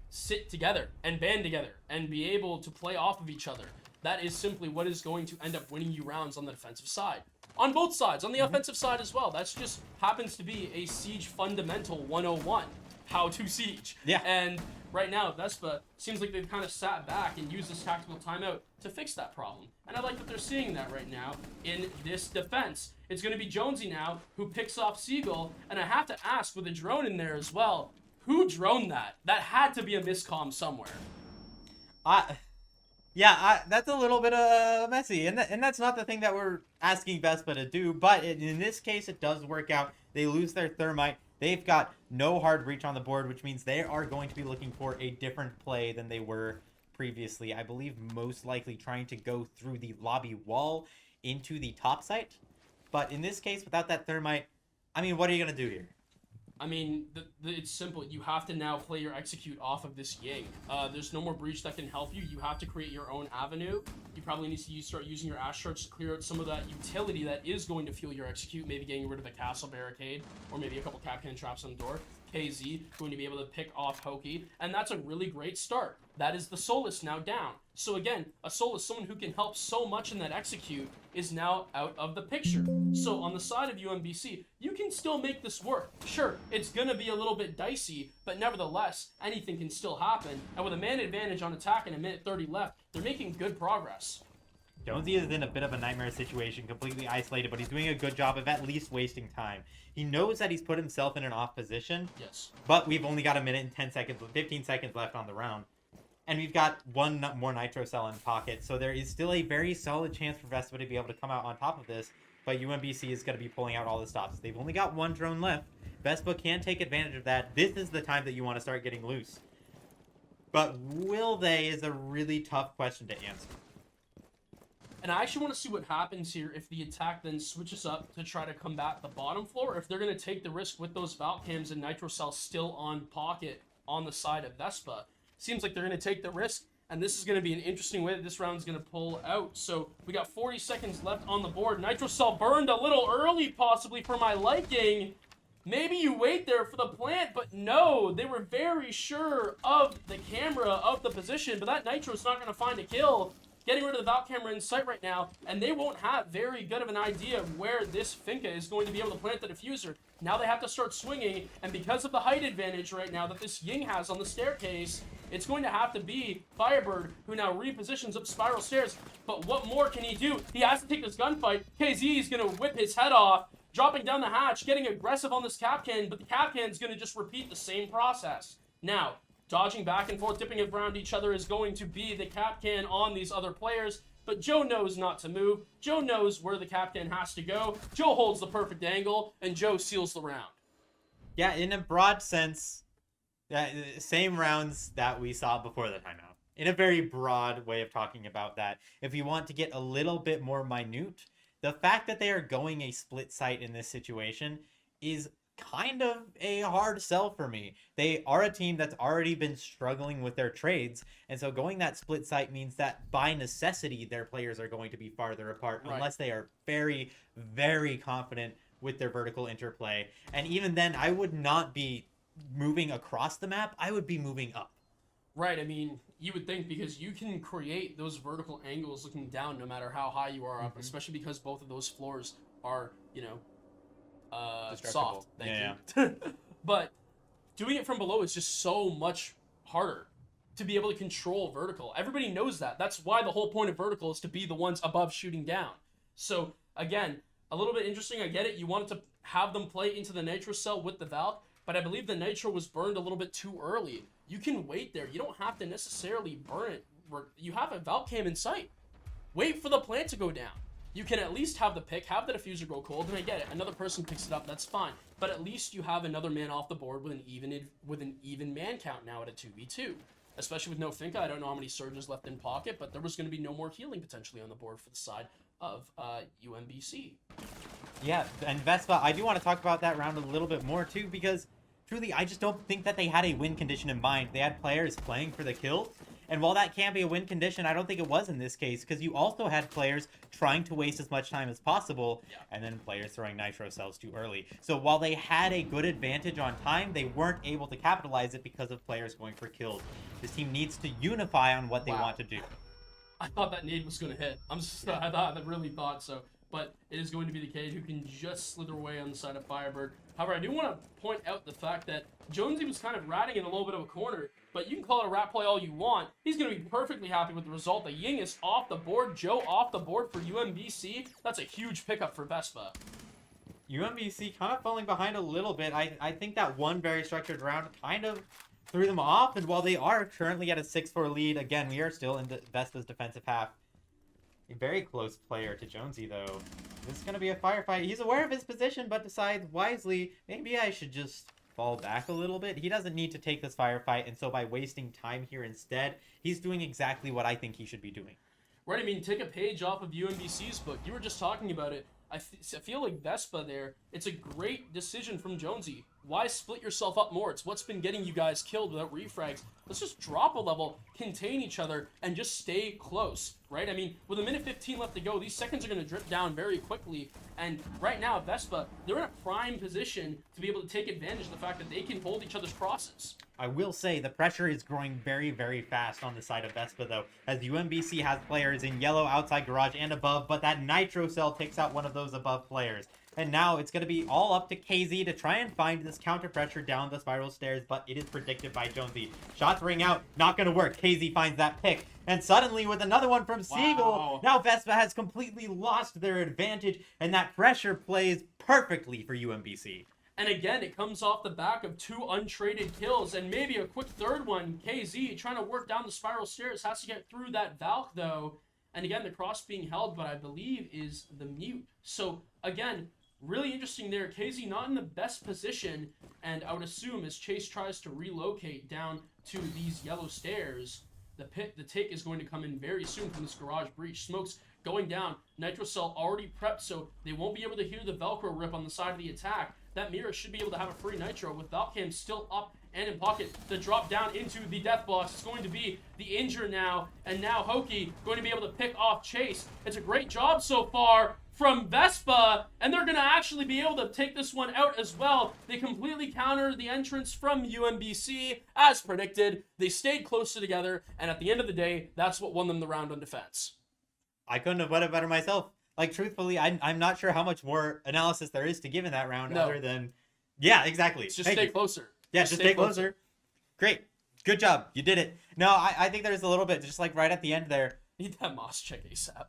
sit together and band together and be able to play off of each other. That is simply what is going to end up winning you rounds on the defensive side. On both sides, on the offensive side as well. That's just happens to be a Siege Fundamental 101. How to siege. Yeah. And right now, Vespa seems like they've kind of sat back and used this tactical timeout to fix that problem. And I like that they're seeing that right now in this defense. It's going to be Jonesy now who picks off Seagull. And I have to ask, with a drone in there as well, who droned that? That had to be a miscomm somewhere. Yeah, that's a little bit messy, and that's not the thing that we're asking Vespa to do. But in this case, it does work out. They lose their thermite. They've got no hard reach on the board, which means they are going to be looking for a different play than they were previously. I believe most likely trying to go through the lobby wall into the top site. But in this case, without that thermite, I mean, what are you gonna do here? I mean, it's simple. You have to now play your execute off of this Ying. There's no more breach that can help you. You have to create your own avenue. You probably need to start using your Ash Shards to clear out some of that utility that is going to fuel your execute. Maybe getting rid of a castle barricade, or maybe a couple Capcan traps on the door. KZ going to be able to pick off Hoki, and that's a really great start. That is the Solus now down. So again, a Solus, someone who can help so much in that execute, is now out of the picture. So on the side of UMBC, you can still make this work. Sure, it's going to be a little bit dicey, but nevertheless, anything can still happen. And with a man advantage on attack and a minute 30 left, they're making good progress. Jonesy is in a bit of a nightmare situation, completely isolated, but he's doing a good job of at least wasting time. He knows that he's put himself in an off position. Yes. But we've only got a minute and 15 seconds left on the round. And we've got one more Nitro Cell in pocket, so there is still a very solid chance for Vespa to be able to come out on top of this, but UMBC is going to be pulling out all the stops. They've only got one drone left. Vespa can take advantage of that. This is the time that you want to start getting loose. But will they is a really tough question to answer. And I actually want to see what happens here if the attack then switches up to try to combat the bottom floor, if they're going to take the risk with those Valk Cams and Nitro Cell still on pocket on the side of Vespa. Seems like they're going to take the risk, and this is going to be an interesting way that this round's going to pull out. So we got 40 seconds left on the board. Nitro Cell burned a little early, possibly, for my liking. Maybe you wait there for the plant, but no, they were very sure of the camera, of the position, but that Nitro's not going to find a kill. Getting rid of the Valk camera in sight right now, and they won't have very good of an idea of where this Finca is going to be able to plant the diffuser. Now they have to start swinging, and because of the height advantage right now that this Ying has on the staircase, it's going to have to be Firebird who now repositions up spiral stairs. But what more can he do? He has to take this gunfight. KZ is going to whip his head off, dropping down the hatch, getting aggressive on this Capcan, but the Capcan is going to just repeat the same process. Now, dodging back and forth, dipping around each other is going to be the Capcan on these other players, but Joe knows not to move. Joe knows where the Capcan has to go. Joe holds the perfect angle, and Joe seals the round. Yeah, in a broad sense, same rounds that we saw before the timeout. In a very broad way of talking about that, if you want to get a little bit more minute, the fact that they are going a split site in this situation is kind of a hard sell for me. They are a team that's already been struggling with their trades, and so going that split site means that by necessity their players are going to be farther apart, right, unless they are very, very confident with their vertical interplay. And even then, I would not be moving across the map, I would be moving up. Right, I mean, you would think, because you can create those vertical angles looking down no matter how high you are up, especially because both of those floors are, you know, soft. Thank you. But doing it from below is just so much harder to be able to control vertical. Everybody knows that. That's why the whole point of vertical is to be the ones above shooting down. So again, a little bit interesting. I get it. You wanted to have them play into the Nitro Cell with the Valk, but I believe the Nitro was burned a little bit too early. You can wait there. You don't have to necessarily burn it. You have a Valk cam in sight. Wait for the plant to go down. You can at least have the pick, have the diffuser go cold, and I get it. Another person picks it up, that's fine. But at least you have another man off the board with an even man count now at a 2v2. Especially with no Finca. I don't know how many surges left in pocket, but there was going to be no more healing potentially on the board for the side of UMBC. Yeah, and Vespa, I do want to talk about that round a little bit more too, because truly, I just don't think that they had a win condition in mind. They had players playing for the kill. And while that can be a win condition, I don't think it was in this case, because you also had players trying to waste as much time as possible, and then players throwing Nitro Cells too early. So while they had a good advantage on time, they weren't able to capitalize it because of players going for kills. This team needs to unify on what they want to do. I thought that nade was going to hit. I really thought so. But it is going to be the Cade who can just slither away on the side of Firebird. However, I do want to point out the fact that Jonesy was kind of ratting in a little bit of a corner, but you can call it a rat play all you want. He's going to be perfectly happy with the result. The Ying is off the board. Joe off the board for UMBC. That's a huge pickup for Vespa. UMBC kind of falling behind a little bit. I think that one very structured round kind of threw them off. And while they are currently at a 6-4 lead, again, we are still in Vespa's defensive half. A very close player to Jonesy, though. This is going to be a firefight. He's aware of his position, but decides wisely, maybe I should just fall back a little bit. He doesn't need to take this firefight, and so by wasting time here instead, he's doing exactly what I think he should be doing. Right, I mean, take a page off of UMBC's book. You were just talking about it. I feel like Vespa there, it's a great decision from Jonesy. Why split yourself up more? It's what's been getting you guys killed without refrags. Let's just drop a level, contain each other, and just stay close, right? I mean, with a minute 15 left to go, these seconds are going to drip down very quickly. And right now, Vespa, they're in a prime position to be able to take advantage of the fact that they can hold each other's crosses. I will say the pressure is growing very, very fast on the side of Vespa, though, as UMBC has players in yellow outside garage and above, but that Nitro Cell takes out one of those above players. And now it's going to be all up to KZ to try and find this counter pressure down the spiral stairs, but it is predicted by Jonesy. Shots ring out, not going to work. KZ finds that pick. And suddenly, with another one from Siegel, now Vespa has completely lost their advantage, and that pressure plays perfectly for UMBC. And again, it comes off the back of 2 untraded kills, and maybe a quick third one. KZ trying to work down the spiral stairs, has to get through that Valk, though. And again, the cross being held, but I believe is the mute. So, again, really interesting there. KZ not in the best position, and I would assume as Chase tries to relocate down to these yellow stairs, the tick is going to come in very soon from this garage breach. Smokes going down. Nitro Cell already prepped, so they won't be able to hear the Velcro rip on the side of the attack. That mirror should be able to have a free Nitro with Valcam still up and in pocket to drop down into the death box. It's going to be the injure now, and now Hoki going to be able to pick off Chase. It's a great job so far from Vespa, and they're going to actually be able to take this one out as well. They completely counter the entrance from UMBC as predicted. They stayed closer together, and at the end of the day, that's what won them the round on defense. I couldn't have put it better myself. Like, truthfully, I'm not sure how much more analysis there is to give in that round other than... Yeah, exactly. Just stay closer. Yeah, just stay closer. Great. Good job. You did it. No, I think there's a little bit, just like right at the end there. Need that Moss check ASAP.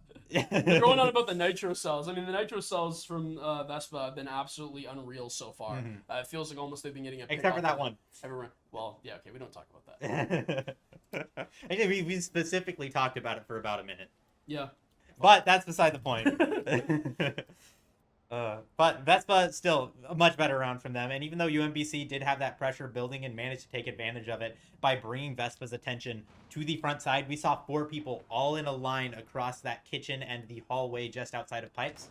We're going on about the Nitro Cells. I mean, the Nitro Cells from Vespa have been absolutely unreal so far. Mm-hmm. It feels like almost they've been getting a pick except for that one. Everyone. Well, yeah, okay, we don't talk about that. Actually, we specifically talked about it for about a minute. Yeah. But that's beside the point. But Vespa still a much better round from them. And even though UMBC did have that pressure building and managed to take advantage of it by bringing Vespa's attention to the front side, we saw 4 people all in a line across that kitchen and the hallway just outside of pipes.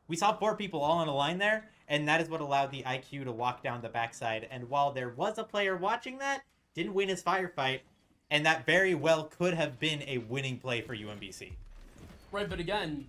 We saw 4 people all in a line there, and that is what allowed the IQ to walk down the backside. And while there was a player watching that, didn't win his firefight, and that very well could have been a winning play for UMBC. Right, but again,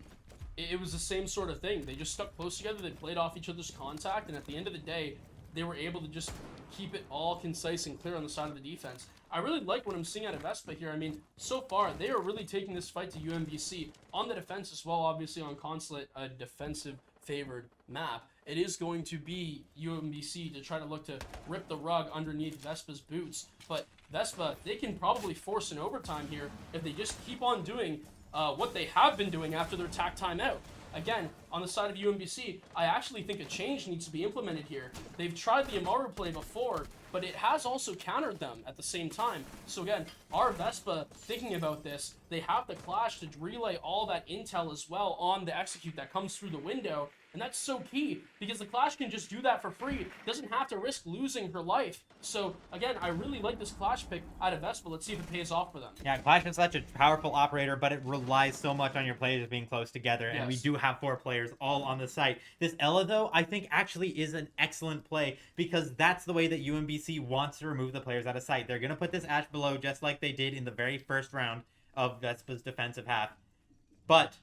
it was the same sort of thing. They just stuck close together. They played off each other's contact, and at the end of the day, they were able to just keep it all concise and clear on the side of the defense. I really like what I'm seeing out of Vespa here. I mean, so far, they are really taking this fight to UMBC on the defense as well. Obviously, on Consulate, a defensive-favored map. It is going to be UMBC to try to look to rip the rug underneath Vespa's boots. But Vespa, they can probably force an overtime here if they just keep on doing what they have been doing after their attack timeout. Again, on the side of UMBC, I actually think a change needs to be implemented here. They've tried the Amaru play before, but it has also countered them at the same time. So again, our Vespa thinking about this, they have the Clash to relay all that intel as well on the execute that comes through the window. And that's so key, because the Clash can just do that for free. Doesn't have to risk losing her life. So, again, I really like this Clash pick out of Vespa. Let's see if it pays off for them. Yeah, Clash is such a powerful operator, but it relies so much on your players being close together. And we do have 4 players all on the site. This Ella, though, I think actually is an excellent play, because that's the way that UMBC wants to remove the players out of sight. They're going to put this Ash below just like they did in the very first round of Vespa's defensive half. But...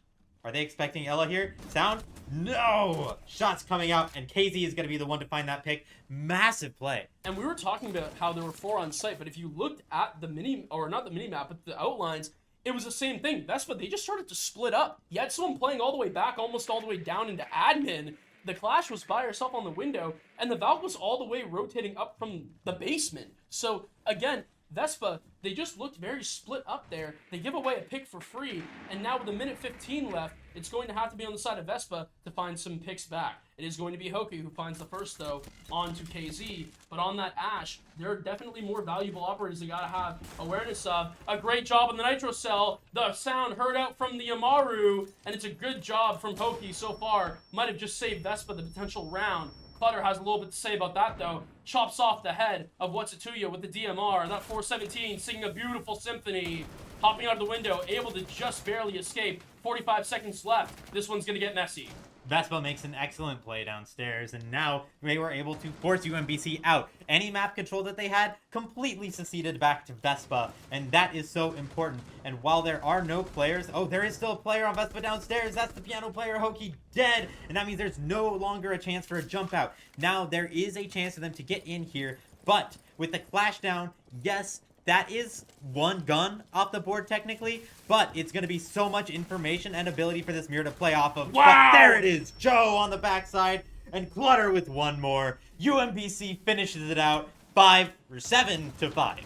are they expecting Ella here? Sound? No! Shots coming out, and KZ is going to be the one to find that pick. Massive play. And we were talking about how there were 4 on site, but if you looked at the not the mini-map, but the outlines, it was the same thing. That's what they just started to split up. You had someone playing all the way back, almost all the way down into admin. The Clash was by herself on the window, and the Valk was all the way rotating up from the basement. So, again, Vespa, they just looked very split up there. They give away a pick for free, and now with a minute 15 left, it's going to have to be on the side of Vespa to find some picks back. It is going to be Hoki who finds the first, though, onto KZ. But on that Ash, there are definitely more valuable operators they got to have awareness of. A great job on the Nitro Cell. The sound heard out from the Amaru, and it's a good job from Hoki so far. Might have just saved Vespa the potential round. Butler has a little bit to say about that, though. Chops off the head of What's It To You with the DMR. That 417 singing a beautiful symphony. Hopping out of the window, able to just barely escape. 45 seconds left. This one's going to get messy. Vespa makes an excellent play downstairs, and now they were able to force UMBC out. Any map control that they had completely seceded back to Vespa, and that is so important. And while there are no players, oh, there is still a player on Vespa downstairs. That's the piano player, Hoki, dead, and that means there's no longer a chance for a jump out. Now there is a chance for them to get in here, but with the clash down, yes, that is one gun off the board technically, but it's going to be so much information and ability for this mirror to play off of. Wow! But there it is, Joe on the backside, and Clutter with one more. UMBC finishes it out 7-5.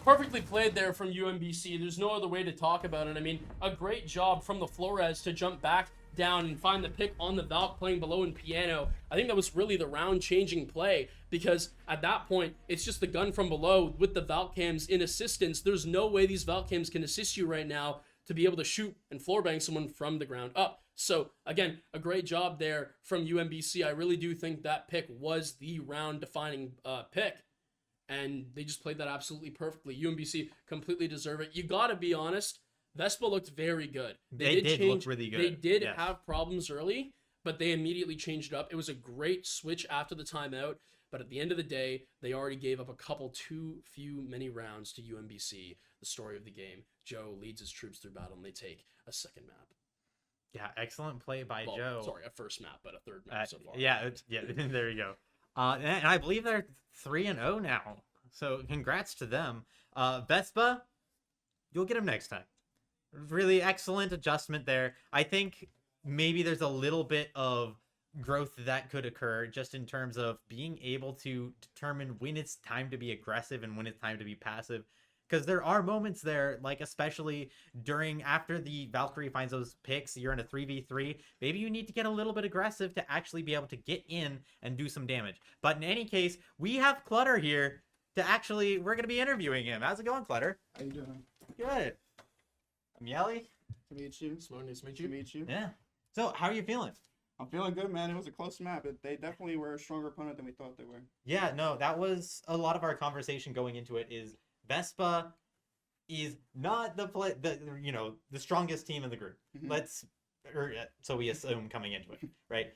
Perfectly played there from UMBC. There's no other way to talk about it. I mean, a great job from the Flores to jump back down and find the pick on the Valk playing below in piano. I think that was really the round-changing play, because at that point, it's just the gun from below with the Valk cams in assistance. There's no way these Valk cams can assist you right now to be able to shoot and floor bang someone from the ground up. So, again, a great job there from UMBC. I really do think that pick was the round-defining pick, and they just played that absolutely perfectly. UMBC completely deserve it. You gotta be honest, Vespa looked very good. They did look really good. They did Yes. have problems early, but they immediately changed it up. It was a great switch after the timeout, but at the end of the day, they already gave up a couple too many rounds to UMBC. The story of the game. Joe leads his troops through battle, and they take a second map. Yeah, excellent play by Well, Joe. sorry, a first map, but a third map so far. Yeah, there you go. And I believe they're 3-0 now. So congrats to them. Vespa, you'll get them next time. Really excellent adjustment there. I think maybe there's a little bit of growth that could occur just in terms of being able to determine when it's time to be aggressive and when it's time to be passive. Because there are moments there, like especially after the Valkyrie finds those picks, you're in a 3v3. Maybe you need to get a little bit aggressive to actually be able to get in and do some damage. But in any case, we have Clutter here we're going to be interviewing him. How's it going, Clutter? How you doing? Good. I'm Yelly. To meet you. It's nice to meet To you. meet you. Yeah. So, how are you feeling? I'm feeling good, man. It was a close map. They definitely were a stronger opponent than we thought they were. Yeah, no, that was a lot of our conversation going into it is Vespa is not the strongest team in the group. Mhm. So we assume coming into it, right?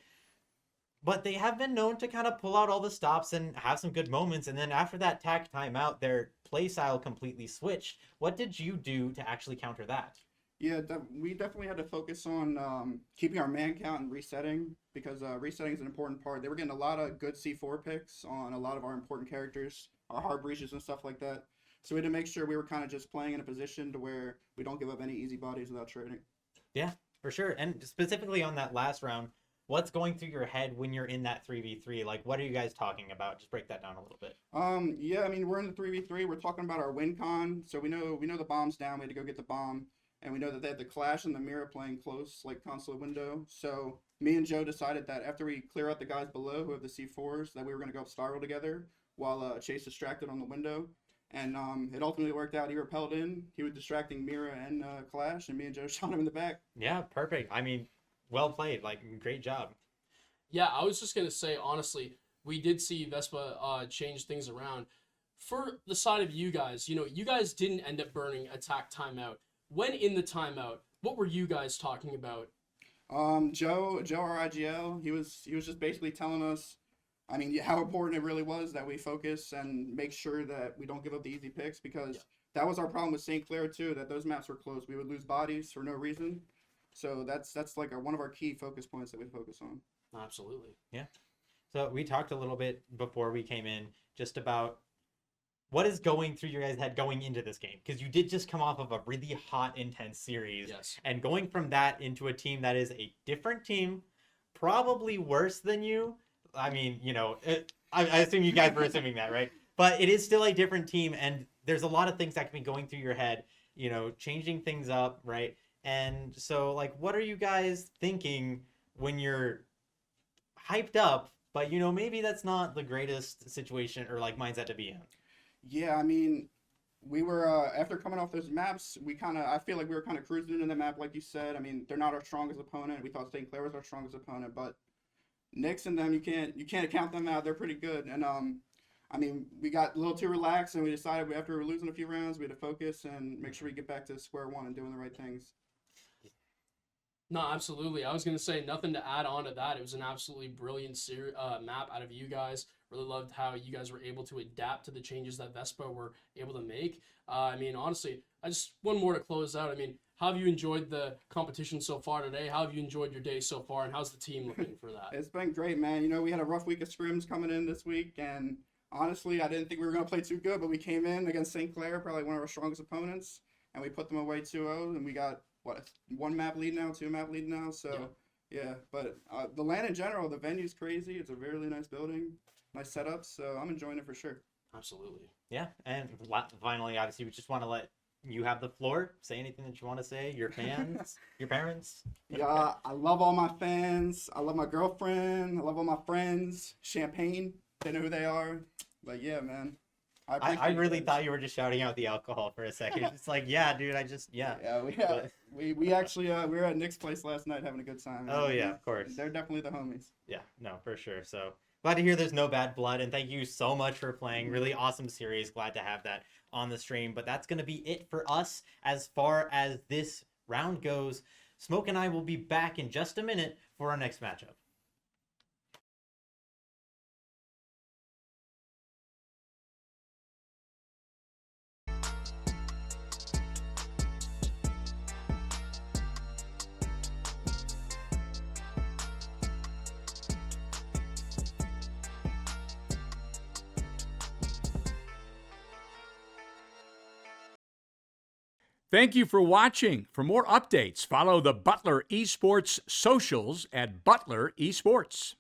But they have been known to kind of pull out all the stops and have some good moments. And then after that tack timeout, their play style completely switched. What did you do to actually counter that? Yeah, we definitely had to focus on keeping our man count and resetting, because resetting is an important part. They were getting a lot of good C4 picks on a lot of our important characters, our hard breaches and stuff like that. So we had to make sure we were kind of just playing in a position to where we don't give up any easy bodies without trading. Yeah, for sure. And specifically on that last round, what's going through your head when you're in that 3v3? Like, what are you guys talking about? Just break that down a little bit. Yeah, I mean, we're in the 3v3. We're talking about our win con. So we know the bomb's down. We had to go get the bomb. And we know that they had the Clash and the Mirror playing close, like consulate window. So me and Joe decided that after we clear out the guys below who have the C4s, that we were going to go up spiral together while Chase distracted on the window. And it ultimately worked out. He repelled in. He was distracting Mirror and Clash, and me and Joe shot him in the back. Yeah, perfect. I mean, well played. Like, great job. Yeah, I was just going to say, honestly, we did see Vespa change things around. For the side of you guys, you guys didn't end up burning attack timeout. When in the timeout, what were you guys talking about? Joe, our IGL, he was just basically telling us, I mean, how important it really was that we focus and make sure that we don't give up the easy picks, because that was our problem with St. Clair too, that those maps were close. We would lose bodies for no reason. So that's like one of our key focus points that we focus on. Absolutely. Yeah. So we talked a little bit before we came in just about what is going through your guys' head going into this game, because you did just come off of a really hot, intense series. Yes. And going from that into a team that is a different team, probably worse than you. I mean, I assume you guys were assuming that, right? But it is still a different team, and there's a lot of things that can be going through your head, changing things up, right? And so, like, what are you guys thinking when you're hyped up, but maybe that's not the greatest situation or like mindset to be in? Yeah, I mean, we were after coming off those maps, I feel like we were kind of cruising into the map, like you said. I mean, they're not our strongest opponent. We thought St. Clair was our strongest opponent, but Knicks and them, you can't count them out. They're pretty good, and I mean, we got a little too relaxed, and we decided after we were losing a few rounds, we had to focus and make sure we get back to square one and doing the right things. No, absolutely. I was going to say nothing to add on to that. It was an absolutely brilliant map out of you guys. Really loved how you guys were able to adapt to the changes that Vespa were able to make. I mean, honestly, I just one more to close out. I mean, how have you enjoyed the competition so far today? How have you enjoyed your day so far, and how's the team looking for that? It's been great, man. We had a rough week of scrims coming in this week, and honestly, I didn't think we were going to play too good, but we came in against St. Clair, probably one of our strongest opponents, and we put them away 2-0, and we got, one map lead now, 2 map lead now, so, yeah. But the land in general, the venue's crazy. It's a really nice building, nice setup, so I'm enjoying it for sure. Absolutely. Yeah, and finally, obviously, we just want to let you have the floor. Say anything that you want to say. Your fans, your parents. Yeah, I love all my fans. I love my girlfriend. I love all my friends. Champagne, they know who they are. But yeah, man. I really thought you were just shouting out the alcohol for a second. It's like, yeah, dude, Yeah, we actually we were at Nick's place last night having a good time. Oh yeah, of course. They're definitely the homies. Yeah, no, for sure. So glad to hear there's no bad blood, and thank you so much for playing. Really awesome series. Glad to have that on the stream. But that's gonna be it for us as far as this round goes. Smoke and I will be back in just a minute for our next matchup. Thank you for watching. For more updates, follow the Butler Esports socials at Butler Esports.